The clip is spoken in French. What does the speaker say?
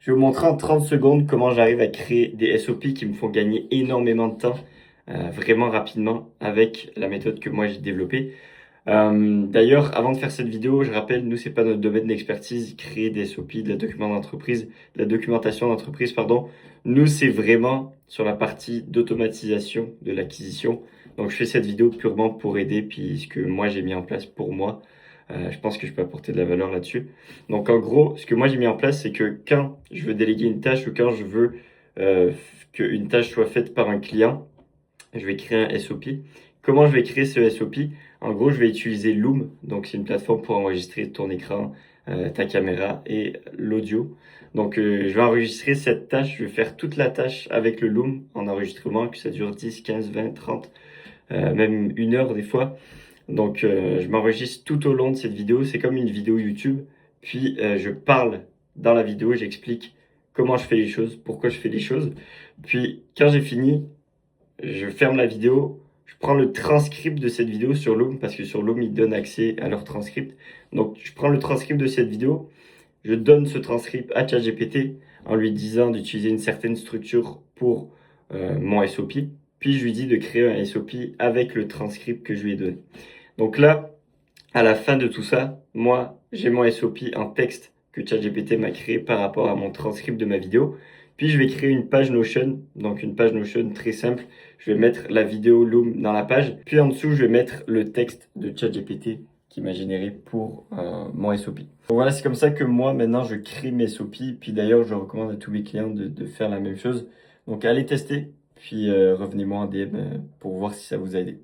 Je vais vous montrer en 30 secondes comment j'arrive à créer des SOP qui me font gagner énormément de temps, vraiment rapidement, avec la méthode que moi j'ai développée. D'ailleurs, avant de faire cette vidéo, je rappelle, nous, c'est pas notre domaine d'expertise, créer des SOP, de la document d'entreprise, de la documentation d'entreprise, pardon. Nous, c'est vraiment sur la partie d'automatisation de l'acquisition. Donc, je fais cette vidéo purement pour aider, puis ce que moi j'ai mis en place pour moi. Je pense que je peux apporter de la valeur là-dessus. Donc, en gros, ce que moi j'ai mis en place, c'est que quand je veux déléguer une tâche ou quand je veux qu'une tâche soit faite par un client, je vais créer un SOP. Comment je vais créer ce SOP? En gros, je vais utiliser Loom. Donc, c'est une plateforme pour enregistrer ton écran, ta caméra et l'audio. Donc, je vais enregistrer cette tâche. Je vais faire toute la tâche avec le Loom en enregistrement, que ça dure 10, 15, 20, 30, même 1 heure des fois. Donc, je m'enregistre tout au long de cette vidéo. C'est comme une vidéo YouTube. Puis, je parle dans la vidéo, j'explique comment je fais les choses, pourquoi je fais les choses. Puis, quand j'ai fini, je ferme la vidéo, je prends le transcript de cette vidéo sur Loom, parce que sur Loom, ils donnent accès à leur transcript. Donc, je prends le transcript de cette vidéo, je donne ce transcript à ChatGPT en lui disant d'utiliser une certaine structure pour mon SOP. Puis, je lui dis de créer un SOP avec le transcript que je lui ai donné. Donc là, à la fin de tout ça, moi, j'ai mon SOP en texte que ChatGPT m'a créé par rapport à mon transcript de ma vidéo. Puis je vais créer une page Notion, donc une page Notion très simple. Je vais mettre la vidéo Loom dans la page. Puis en dessous, je vais mettre le texte de ChatGPT qui m'a généré pour mon SOP. Donc voilà, c'est comme ça que moi, maintenant, je crée mes SOP. Puis d'ailleurs, je recommande à tous mes clients de faire la même chose. Donc allez tester, puis revenez-moi en DM pour voir si ça vous a aidé.